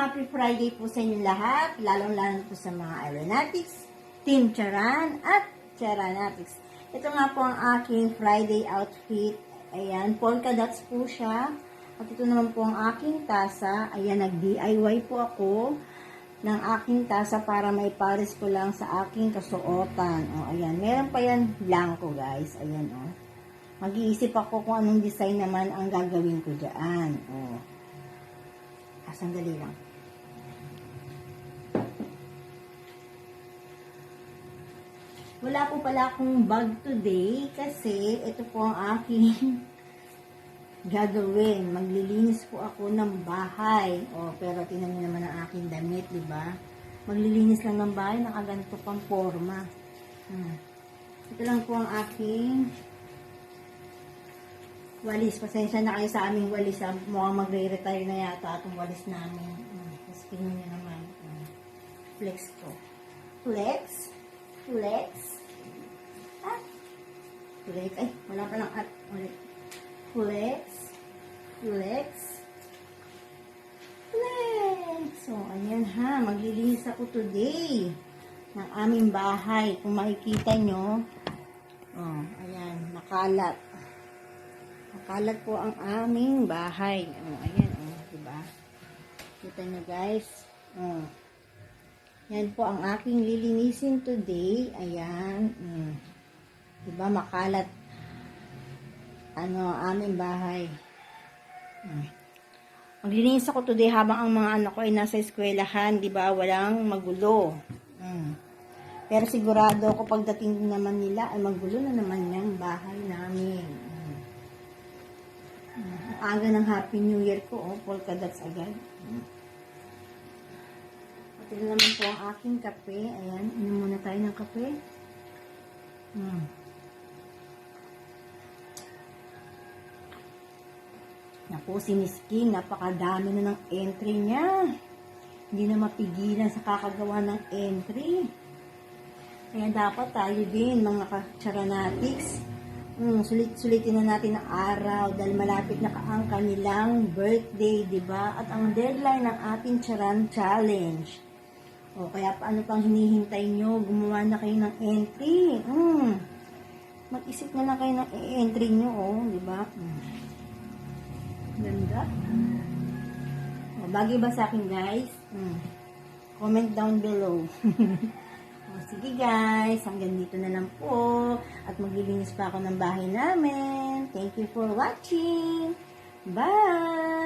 happy Friday po sa inyo lahat, lalong-lalo po sa mga aeronautics, Team Charan at Charanatics. Ito nga po ang aking Friday outfit. Ayan, polka dots po siya. At ito naman po ang aking tasa. Ayan, nag-DIY po ako ng aking tasa para may pares ko lang sa aking kasuotan. O, ayan, meron pa yan blanco guys. Ayan, o. Mag-iisip ako kung anong design naman ang gagawin ko dyan. O. Sandali lang. Wala po pala akong bag today kasi ito po ang aking gagawin. Maglilinis po ako ng bahay. O, pero tingnan niyo naman ang aking damit, di ba? Maglilinis lang ng bahay, nakaganto pang forma. Ito lang po ang aking walis. Pasensya na kayo sa aming walis. Mukhang magre-retire na yata itong walis namin. Tapos tingnan nyo naman. Flex ko. Flex. Flex. Flex. Ay, wala pa lang at. Ulit. Flex. Flex. Flex. So, ayan ha. Maglilinis ako today ng aming bahay. Kung makikita nyo. Oh, ayan. Nakalat. Nakalat po ang aming bahay. Oh, ayan, oh, diba? Kita nyo guys. Oh. Yan po ang aking lilinisin today. Ayan. Diba, makalat aming bahay. Maglilinis ako today habang ang mga anak ko ay nasa eskwelahan. Diba, walang magulo. Pero sigurado ako pagdating naman nila ay magulo na naman yung bahay namin. Aga ng Happy New Year ko, oh, polka dots agad. At ito naman po ang aking kape. Ayan, inom muna tayo ng kape. Naku, si Miss King, napakadami na ng entry niya. Hindi na mapigilan sa kakagawa ng entry. Kaya dapat tayo din, mga ka-charanatics, sulit-sulitin na natin ang araw dahil malapit na ang kanilang birthday, di ba? At ang deadline ng ating Charan Challenge. O, kaya paano pang hinihintay nyo? Gumawa na kayo ng entry. Mag-isip na lang kayo ng entry nyo, oh, di ba? Ganda. O, bagay ba sa akin, guys? Comment down below. Sige guys, hanggang dito na lang po. At maglilinis pa ako ng bahay namin. Thank you for watching. Bye!